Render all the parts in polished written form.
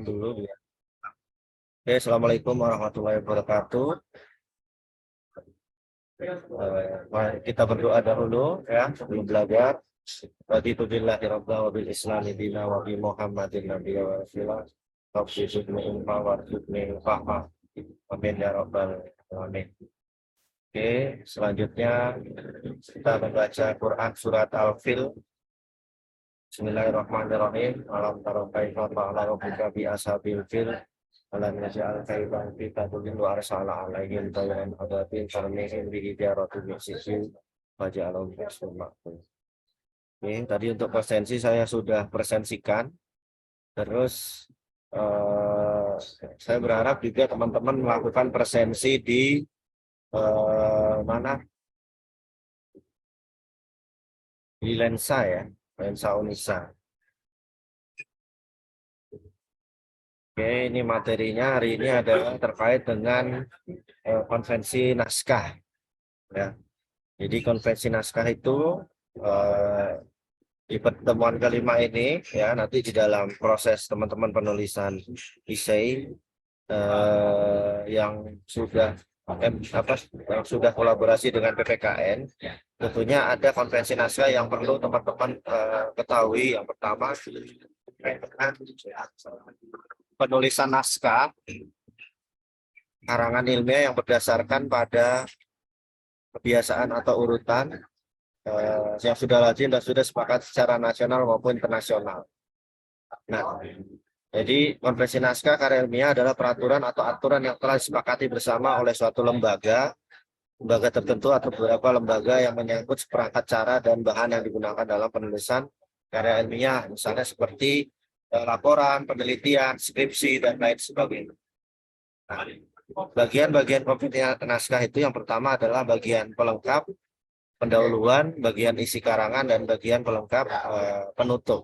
Dulu ya. Oke, Assalamualaikum warahmatullahi wabarakatuh. Mari kita berdoa dahulu ya sebelum belajar. Raditu billahi rabbil wa bil islami dina wa bi Muhammadin nabiyya wa rasulah. Rabbi zidni ilma warzuqni fahma. Amin ya rabbal alamin. Oke, selanjutnya kita membaca Quran surat Al-Fil. Bismillahirrahmanirrahim. Alam tara kaifa fa'ala rabbuka bi ashabil fil. Alam yaj'al kaidan fi tadlil wa arsala alaihim tayran ababil tarmihim bi hijarati min sijil faja'alahum kasfun ma'kul. Oke, tadi untuk presensi saya sudah presensikan. Terus saya berharap juga teman-teman melakukan presensi di mana? Di Lensa ya, Lensa Unisa. Oke, ini materinya hari ini adalah terkait dengan konvensi naskah. Ya. Jadi konvensi naskah itu di pertemuan kelima ini, ya nanti di dalam proses teman-teman penulisan esai yang sudah kolaborasi dengan PPKN, tentunya ada konvensi naskah yang perlu teman-teman ketahui. Yang pertama, penulisan naskah karangan ilmiah yang berdasarkan pada kebiasaan atau urutan yang sudah lazim dan sudah sepakat secara nasional maupun internasional. Nah, jadi konvensi naskah karya ilmiah adalah peraturan atau aturan yang telah disepakati bersama oleh suatu lembaga tertentu atau beberapa lembaga yang menyangkut seperangkat cara dan bahan yang digunakan dalam penulisan karya ilmiah, misalnya seperti laporan, penelitian, skripsi, dan lain sebagainya. Nah, bagian-bagian konvensi naskah itu yang pertama adalah bagian pelengkap, pendahuluan, bagian isi karangan, dan bagian pelengkap penutup.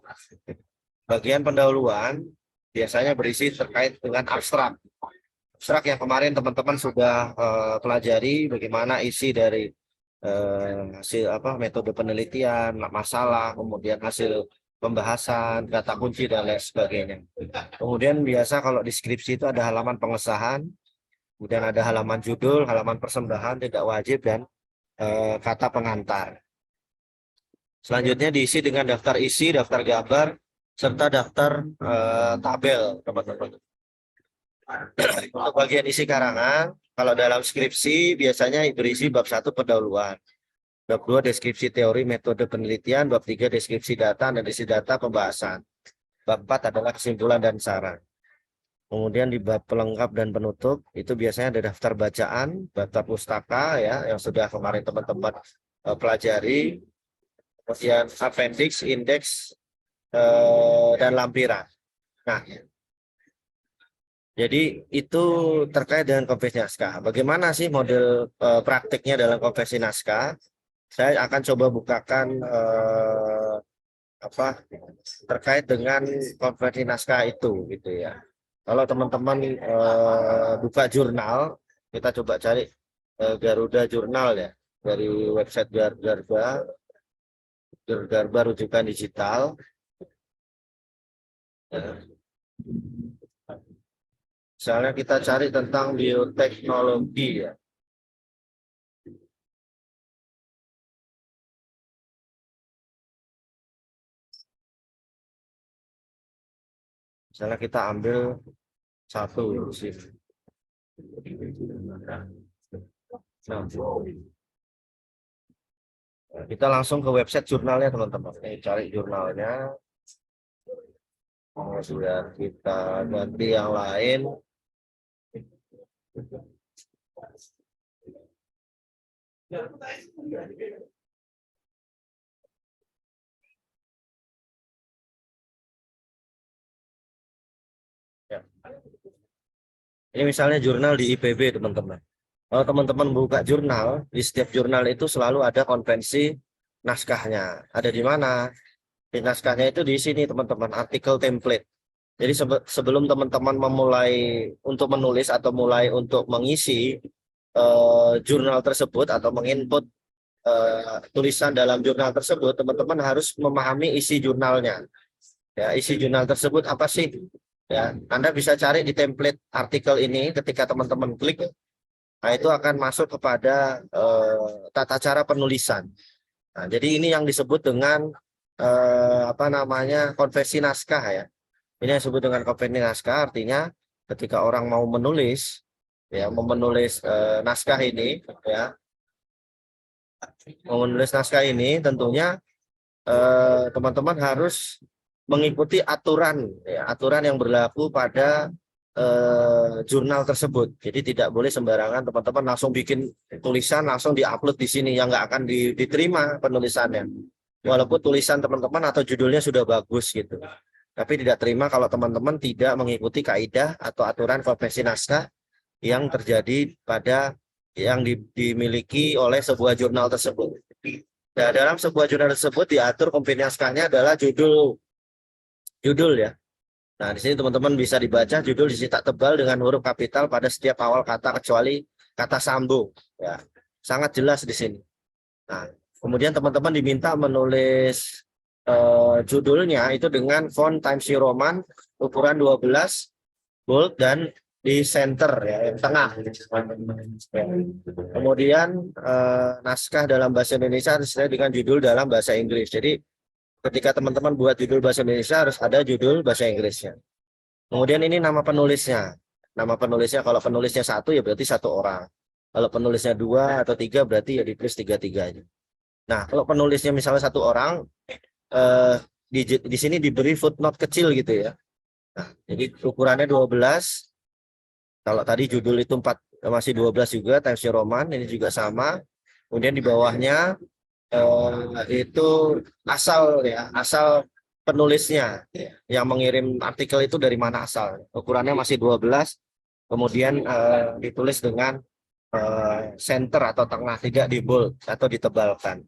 Bagian pendahuluan biasanya berisi terkait dengan abstrak. Abstrak yang kemarin teman-teman sudah pelajari bagaimana isi dari hasil metode penelitian, masalah, kemudian hasil pembahasan, kata kunci, dan lain sebagainya. Kemudian biasa kalau di skripsi itu ada halaman pengesahan, kemudian ada halaman judul, halaman persembahan, tidak wajib, dan kata pengantar. Selanjutnya diisi dengan daftar isi, daftar gambar, serta daftar tabel, teman-teman. Untuk bagian isi karangan, kalau dalam skripsi biasanya berisi bab 1 pendahuluan, bab 2 deskripsi teori metode penelitian, bab 3 deskripsi data dan isi data pembahasan. Bab 4 adalah kesimpulan dan saran. Kemudian di bab pelengkap dan penutup itu biasanya ada daftar bacaan, daftar pustaka ya yang sudah kemarin teman-teman pelajari, kemudian appendix, indeks, dan lampiran. Nah, jadi itu terkait dengan konvensi naskah. Bagaimana sih model praktiknya dalam konvensi naskah? Saya akan coba bukakan terkait dengan konvensi naskah itu, gitu ya. Kalau teman-teman buka jurnal, kita coba cari Garuda Jurnal ya dari website Garba rujukan digital. Misalnya kita cari tentang bioteknologi ya. Misalnya kita ambil satu sih. Nah, kita langsung ke website jurnalnya teman-teman. Cari jurnalnya. Sudah kita ganti yang lain. Ya. Ini misalnya jurnal di IPB teman-teman. Kalau teman-teman buka jurnal, di setiap jurnal itu selalu ada konvensi naskahnya. Ada di mana? Di naskahnya itu di sini teman-teman, artikel template. Jadi sebelum teman-teman memulai untuk menulis atau mulai untuk mengisi jurnal tersebut atau menginput tulisan dalam jurnal tersebut, teman-teman harus memahami isi jurnalnya. Ya, isi jurnal tersebut apa sih? Ya, Anda bisa cari di template artikel ini ketika teman-teman klik, nah itu akan masuk kepada tata cara penulisan. Nah, jadi ini yang disebut dengan apa namanya konversi naskah ya. Ini yang disebut dengan konversi naskah, artinya ketika orang mau menulis ya, menulis naskah ini ya, mau menulis naskah ini tentunya teman-teman harus mengikuti aturan ya, aturan yang berlaku pada jurnal tersebut. Jadi tidak boleh sembarangan teman-teman langsung bikin tulisan langsung diupload di sini yang nggak akan diterima penulisannya. Walaupun tulisan teman-teman atau judulnya sudah bagus gitu. Tapi tidak terima kalau teman-teman tidak mengikuti kaidah atau aturan konvensi naskah yang terjadi pada yang dimiliki oleh sebuah jurnal tersebut. Nah, dalam sebuah jurnal tersebut diatur konvensi naskahnya adalah judul ya. Nah, di sini teman-teman bisa dibaca judul dicetak tebal dengan huruf kapital pada setiap awal kata kecuali kata sambung. Ya, sangat jelas di sini. Nah, kemudian teman-teman diminta menulis judulnya itu dengan font Times New Roman ukuran 12 bold dan di center ya, yang tengah. Ya. Kemudian naskah dalam bahasa Indonesia sesuai dengan judul dalam bahasa Inggris. Jadi ketika teman-teman buat judul bahasa Indonesia harus ada judul bahasa Inggrisnya. Kemudian ini nama penulisnya. Nama penulisnya kalau penulisnya satu ya berarti satu orang. Kalau penulisnya dua atau tiga berarti ya ditulis tiga-tiganya. Nah, kalau penulisnya misalnya satu orang, di sini diberi footnote kecil gitu ya. Nah, jadi ukurannya 12. Kalau tadi judul itu 4 masih 12 juga Times New Roman, ini juga sama. Kemudian di bawahnya itu asal ya, asal penulisnya yang mengirim artikel itu dari mana asal. Ukurannya masih 12, kemudian ditulis dengan center atau tengah, tidak di bold atau ditebalkan.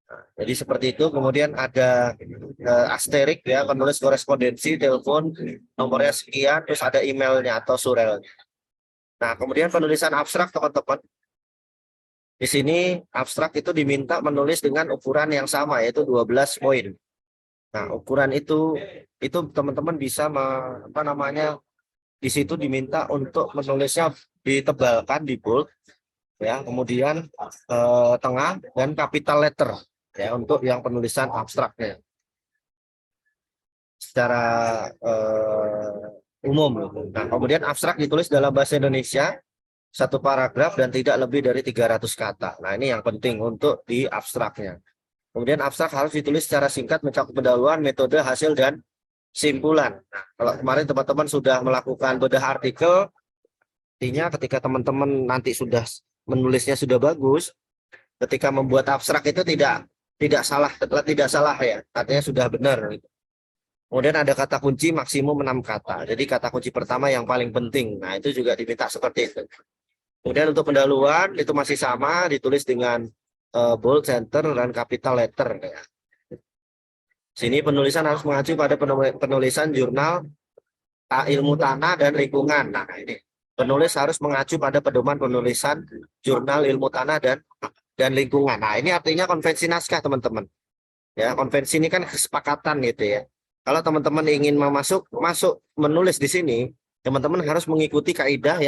Nah, jadi seperti itu. Kemudian ada asterik ya, penulis korespondensi, telepon, nomornya sekian, terus ada emailnya atau surelnya. Nah, kemudian penulisan abstrak teman-teman. Di sini abstrak itu diminta menulis dengan ukuran yang sama yaitu 12 poin. Nah, ukuran itu teman-teman bisa apa namanya di situ diminta untuk menulisnya ditebalkan di bold ya, kemudian tengah dan capital letter ya untuk yang penulisan abstraknya. Secara umum. Nah, kemudian abstrak ditulis dalam bahasa Indonesia satu paragraf dan tidak lebih dari 300 kata. Nah, ini yang penting untuk di abstraknya. Kemudian abstrak harus ditulis secara singkat mencakup pendahuluan, metode, hasil, dan simpulan. Nah, kalau kemarin teman-teman sudah melakukan bedah artikel, artinya ketika teman-teman nanti sudah menulisnya sudah bagus, ketika membuat abstrak itu tidak salah ya, artinya sudah benar. Kemudian ada kata kunci maksimum 6 kata. Jadi kata kunci pertama yang paling penting. Nah, itu juga diminta seperti itu. Kemudian untuk pendahuluan itu masih sama, ditulis dengan bold, center, dan capital letter. Ya. Sini penulisan harus mengacu pada penulisan jurnal ilmu tanah dan lingkungan. Nah, ini penulis harus mengacu pada pedoman penulisan jurnal ilmu tanah dan lingkungan. Nah, ini artinya konvensi naskah, teman-teman. Ya, konvensi ini kan kesepakatan gitu ya. Kalau teman-teman ingin masuk menulis di sini, teman-teman harus mengikuti kaidah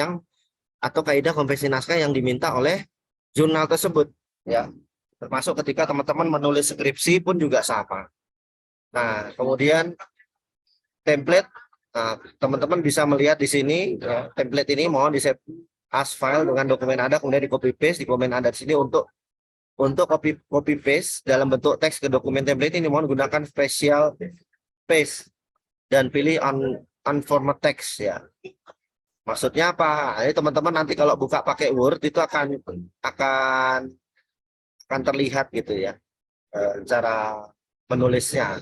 atau kaidah konvensi naskah yang diminta oleh jurnal tersebut ya, termasuk ketika teman-teman menulis skripsi pun juga sama. Nah, kemudian template, nah, teman-teman bisa melihat di sini ya, template ini mohon di save as file dengan dokumen Anda, kemudian di copy paste di dokumen Anda di sini untuk copy paste dalam bentuk teks ke dokumen template ini mohon gunakan special paste dan pilih unformat text ya. Maksudnya apa? Ini teman-teman nanti kalau buka pakai Word itu akan terlihat gitu ya cara menulisnya.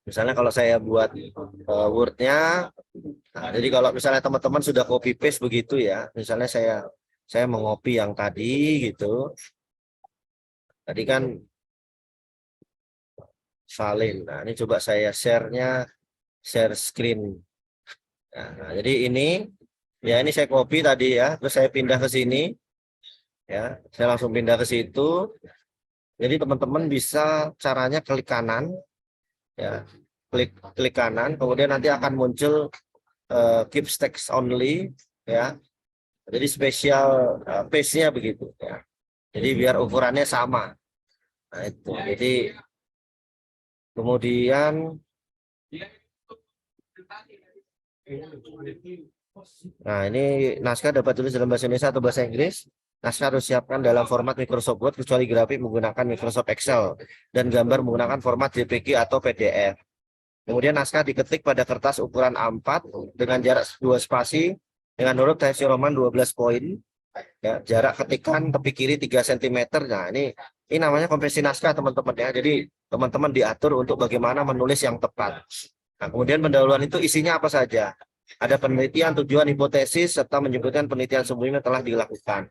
Misalnya kalau saya buat Word-nya, nah, jadi kalau misalnya teman-teman sudah copy paste begitu ya, misalnya saya mengopi yang tadi gitu, tadi kan salin. Nah, ini coba saya share screen. Nah, jadi ini saya copy tadi ya, terus saya pindah ke sini ya, saya langsung pindah ke situ. Jadi teman-teman bisa caranya klik kanan ya, klik kanan, kemudian nanti akan muncul keep text only, ya. Jadi spesial page-nya begitu, ya. Jadi biar ukurannya sama. Nah, itu. Jadi kemudian, nah ini naskah dapat tulis dalam bahasa Indonesia atau bahasa Inggris. Naskah harus siapkan dalam format Microsoft Word kecuali grafik menggunakan Microsoft Excel dan gambar menggunakan format JPG atau PDF. Kemudian naskah diketik pada kertas ukuran A4 dengan jarak 2 spasi dengan huruf Times New Roman 12 poin. Ya, jarak ketikan tepi kiri 3 cm. Nah, ini namanya konversi naskah, teman-teman, ya. Jadi teman-teman diatur untuk bagaimana menulis yang tepat. Nah, kemudian pendahuluan itu isinya apa saja? Ada penelitian, tujuan, hipotesis, serta menyebutkan penelitian sebelumnya telah dilakukan.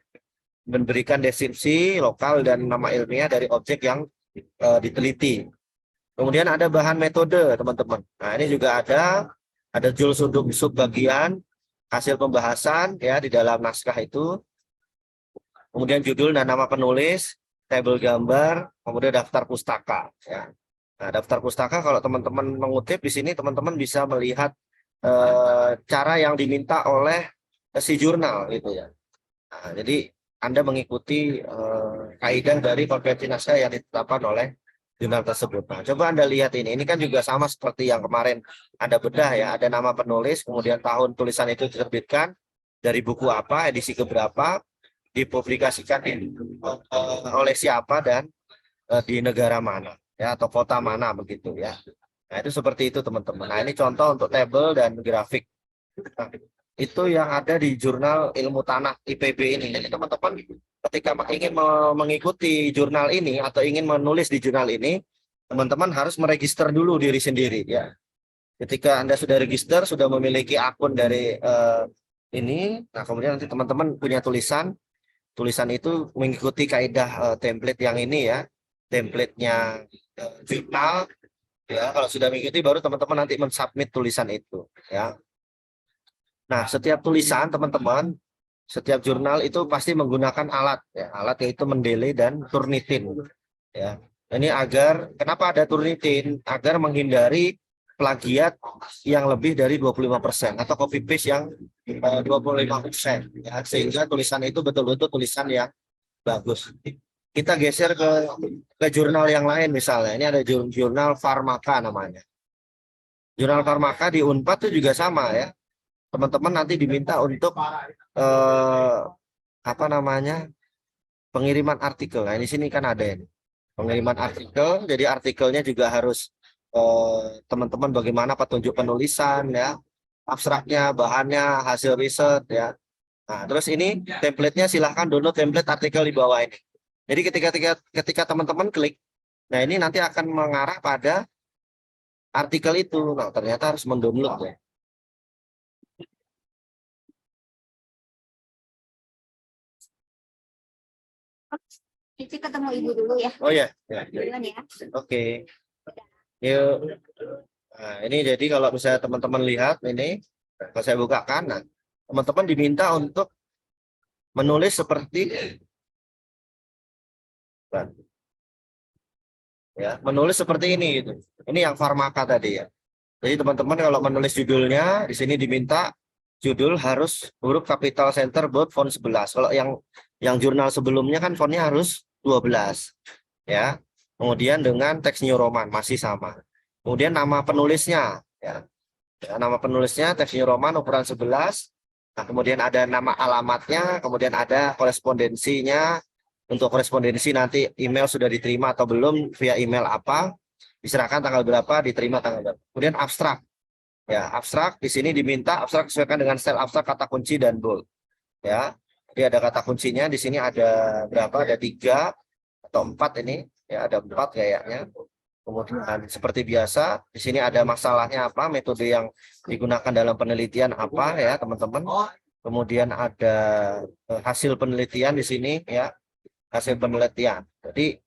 Memberikan deskripsi lokal dan nama ilmiah dari objek yang diteliti. Kemudian ada bahan metode, teman-teman. Nah, ini juga ada judul sub bagian, hasil pembahasan, ya, di dalam naskah itu. Kemudian judul dan nama penulis, tabel gambar, kemudian daftar pustaka, ya. Nah, daftar pustaka kalau teman-teman mengutip di sini, teman-teman bisa melihat cara yang diminta oleh si jurnal, gitu, ya. Nah, jadi Anda mengikuti kaidah dari konvensi naskah yang ditetapkan oleh jurnal tersebut. Nah, coba Anda lihat ini kan juga sama seperti yang kemarin Anda bedah, ya. Ada nama penulis, kemudian tahun tulisan itu diterbitkan, dari buku apa, edisi keberapa, dipublikasikan oleh siapa, dan di negara mana, ya, atau kota mana, begitu, ya. Nah, itu seperti itu, teman-teman. Nah, ini contoh untuk tabel dan grafik. Nah, itu yang ada di jurnal ilmu tanah IPB ini. Jadi teman-teman ketika ingin mengikuti jurnal ini atau ingin menulis di jurnal ini, teman-teman harus meregister dulu diri sendiri, ya. Ketika Anda sudah register, sudah memiliki akun dari ini, nah kemudian nanti teman-teman punya tulisan itu mengikuti kaidah template yang ini, ya. Templatenya jurnal, ya. Kalau sudah mengikuti, baru teman-teman nanti mensubmit tulisan itu, ya. Nah, setiap tulisan, teman-teman, setiap jurnal itu pasti menggunakan alat, ya. Alat yaitu Mendeley dan Turnitin, ya. Ini kenapa ada Turnitin? Agar menghindari plagiat yang lebih dari 25% atau copy paste yang 25%, ya. Sehingga tulisan itu betul-betul tulisan yang bagus. Kita geser ke jurnal yang lain, misalnya. Ini ada jurnal Farmaka namanya. Jurnal Farmaka di Unpad itu juga sama, ya. Teman-teman nanti diminta untuk apa namanya, pengiriman artikel. Nah, di sini kan ada ini pengiriman artikel. Jadi artikelnya juga harus teman-teman bagaimana petunjuk penulisan, ya, abstraknya, bahannya, hasil riset, ya. Nah, terus ini template-nya, silahkan download template artikel di bawah ini. Jadi ketika teman-teman klik, nah ini nanti akan mengarah pada artikel itu. Nah, ternyata harus mendownload, ya. Cici ketemu ibu dulu ya. Oh ya, ya. Duluan ya. Oke. Yuk. Nah, ini jadi kalau misalnya teman-teman lihat ini, kalau saya bukakan, nah, teman-teman diminta untuk menulis seperti, ya, menulis seperti ini, gitu. Ini yang Farmaka tadi, ya. Jadi teman-teman kalau menulis judulnya, di sini diminta judul harus huruf capital center bold font 11. Kalau yang jurnal sebelumnya kan fontnya harus 12, ya. Kemudian dengan teks New Roman masih sama. Kemudian nama penulisnya, ya. Nama penulisnya teks New Roman ukuran 11. Nah, kemudian ada nama alamatnya, kemudian ada korespondensinya. Untuk korespondensi nanti email sudah diterima atau belum, via email apa, diserahkan tanggal berapa, diterima tanggal berapa. Kemudian abstrak. Ya, abstrak di sini diminta abstrak sesuaikan dengan style abstrak, kata kunci dan bold, ya. Jadi ada kata kuncinya di sini, ada berapa? Ada 3 atau 4 ini, ya, ada 4 kayaknya. Kemudian seperti biasa di sini ada masalahnya apa, metode yang digunakan dalam penelitian apa, ya, teman-teman. Kemudian ada hasil penelitian di sini, ya, hasil penelitian. Jadi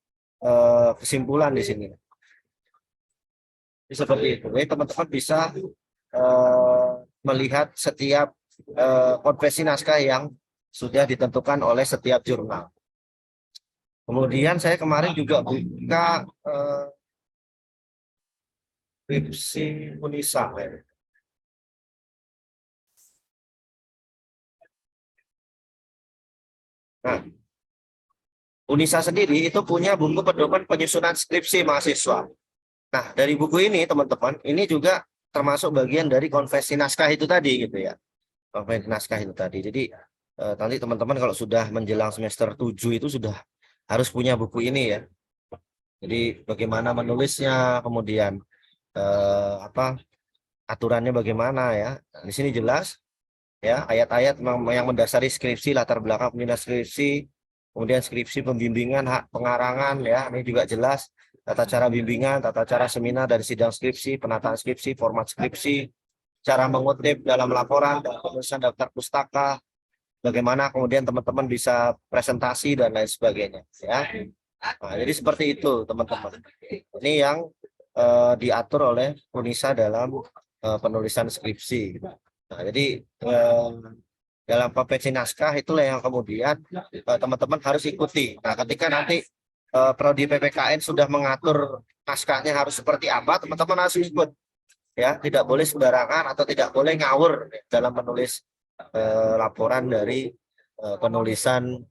kesimpulan di sini. Jadi seperti itu. Jadi teman-teman bisa melihat setiap konversi naskah yang sudah ditentukan oleh setiap jurnal. Kemudian saya kemarin juga buka skripsi Unisa. Ya. Nah, Unisa sendiri itu punya buku pedoman penyusunan skripsi mahasiswa. Nah, dari buku ini teman-teman, ini juga termasuk bagian dari konversi naskah itu tadi gitu ya. Konversi naskah itu tadi. Jadi nanti teman-teman kalau sudah menjelang semester 7 itu sudah harus punya buku ini ya. Jadi bagaimana menulisnya, kemudian apa aturannya bagaimana ya. Di sini jelas ya ayat-ayat yang mendasari skripsi, latar belakang penyusunan skripsi, kemudian skripsi pembimbingan, hak pengarangan ya, ini juga jelas tata cara bimbingan, tata cara seminar dari sidang skripsi, penataan skripsi, format skripsi, cara mengutip dalam laporan dan penulisan daftar pustaka, bagaimana kemudian teman-teman bisa presentasi dan lain sebagainya ya. Nah, jadi seperti itu teman-teman. Ini yang diatur oleh Unisa dalam penulisan skripsi. Nah, jadi dalam konvensi naskah itulah yang kemudian teman-teman harus ikuti. Nah, ketika nanti prodi PPKN sudah mengatur naskahnya harus seperti apa, teman-teman harus ikut. Ya, tidak boleh sembarangan atau tidak boleh ngawur dalam menulis laporan dari penulisan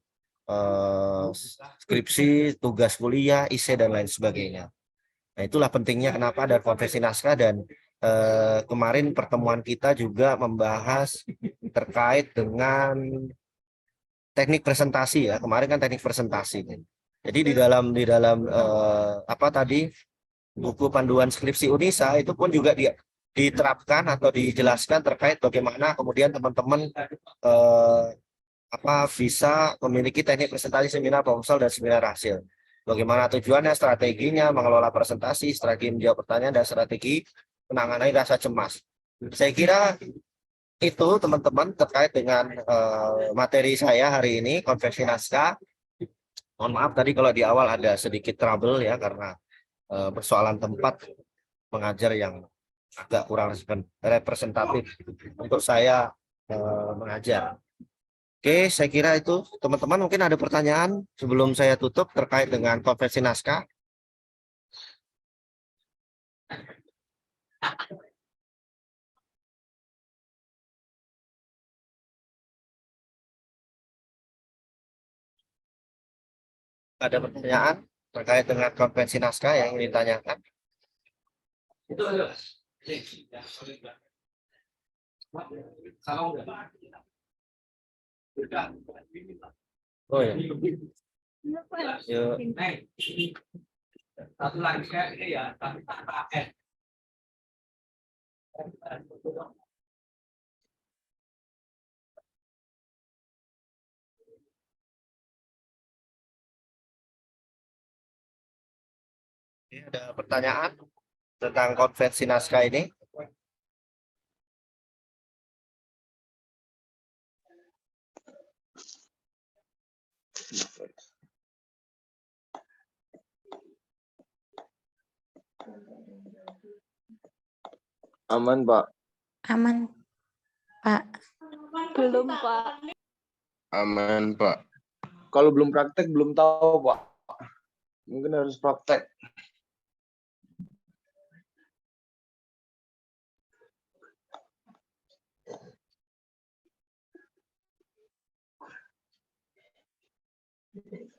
skripsi, tugas kuliah, IC dan lain sebagainya. Nah, itulah pentingnya kenapa ada konvensi naskah dan kemarin pertemuan kita juga membahas terkait dengan teknik presentasi ya. Kemarin kan teknik presentasi. Jadi di dalam apa tadi buku panduan skripsi Unisa itu pun juga diterapkan atau dijelaskan terkait bagaimana kemudian teman-teman bisa memiliki teknik presentasi seminar proposal dan seminar hasil. Bagaimana tujuannya, strateginya, mengelola presentasi, strategi menjawab pertanyaan, dan strategi menangani rasa cemas. Saya kira itu teman-teman terkait dengan materi saya hari ini, konversi naskah. Mohon maaf tadi kalau di awal ada sedikit trouble ya karena persoalan tempat mengajar yang agak kurang representatif untuk saya mengajar. Oke, saya kira itu teman-teman mungkin ada pertanyaan sebelum saya tutup terkait dengan konversi naskah. Ada pertanyaan terkait dengan konversi naskah yang ingin ditanyakan? Itu ada. Oh ya. Satu lagi ya, ada pertanyaan tentang konvensi naskah ini? Aman, Pak. Aman, Pak. Belum, Pak. Aman, Pak. Kalau belum praktek, belum tahu, Pak. Mungkin harus praktek.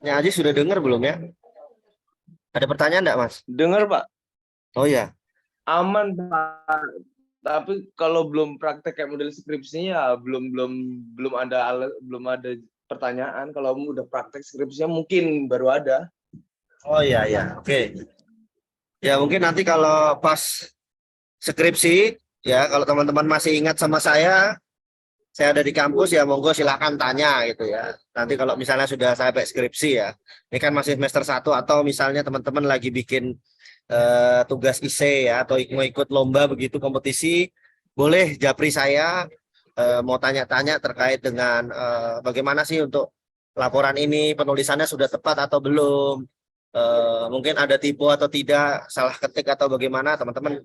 Ya, Aji sudah dengar belum ya? Ada pertanyaan enggak, Mas? Dengar, Pak. Oh ya. Aman, Pak. Tapi kalau belum praktek kayak model skripsinya, belum ada pertanyaan. Kalau udah praktek skripsinya mungkin baru ada. Oh iya ya, oke. Ya mungkin nanti kalau pas skripsi ya, kalau teman-teman masih ingat sama saya ada di kampus ya monggo silakan tanya gitu ya. Nanti kalau misalnya sudah sampai skripsi ya, ini kan masih semester 1 atau misalnya teman-teman lagi bikin tugas IC ya atau mau ikut lomba begitu kompetisi, boleh japri saya mau tanya-tanya terkait dengan bagaimana sih untuk laporan ini penulisannya sudah tepat atau belum, mungkin ada typo atau tidak, salah ketik atau bagaimana, teman-teman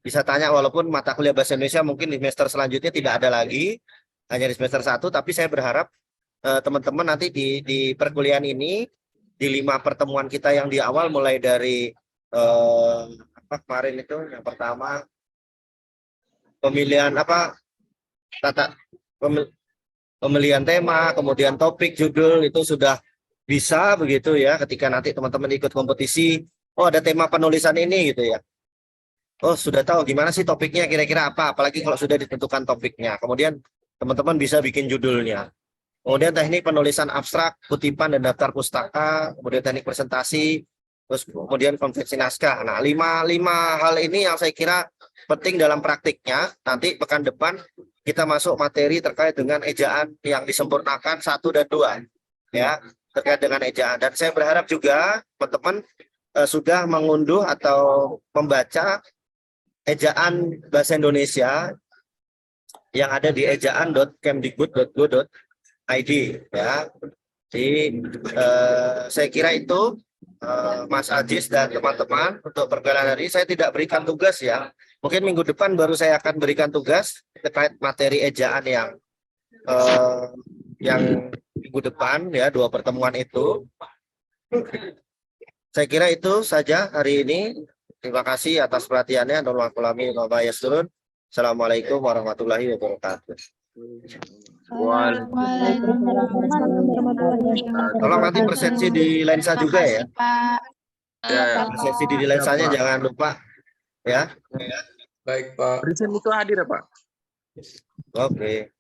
bisa tanya walaupun mata kuliah bahasa Indonesia mungkin di semester selanjutnya tidak ada lagi, hanya di semester 1, tapi saya berharap teman-teman nanti di perkuliahan ini di 5 pertemuan kita yang di awal mulai dari kemarin itu yang pertama pemilihan apa tata pemilihan tema, kemudian topik, judul itu sudah bisa begitu ya. Ketika nanti teman-teman ikut kompetisi, oh ada tema penulisan ini gitu ya. Oh sudah tahu gimana sih topiknya kira-kira apa. Apalagi kalau sudah ditentukan topiknya. Kemudian teman-teman bisa bikin judulnya. Kemudian teknik penulisan abstrak, kutipan dan daftar pustaka, kemudian teknik presentasi, terus kemudian konveksi naskah. Nah, lima hal ini yang saya kira penting dalam praktiknya. Nanti pekan depan kita masuk materi terkait dengan ejaan yang disempurnakan 1 dan 2 ya, terkait dengan ejaan. Dan saya berharap juga teman-teman sudah mengunduh atau membaca ejaan bahasa Indonesia yang ada di ejaan.kemdikbud.go.id ya. Jadi saya kira itu Mas Ajis dan teman-teman untuk perkenalan hari ini saya tidak berikan tugas ya. Mungkin minggu depan baru saya akan berikan tugas terkait materi ejaan yang minggu depan ya, 2 pertemuan itu. Saya kira itu saja hari ini. Terima kasih atas perhatiannya. Assalamualaikum warahmatullahi wabarakatuh. Tolong nanti presensi di lensa juga ya. Pak. Presensi di lensanya jangan lupa ya. Baik, Pak. Presiden itu hadir ya, Pak? Oke.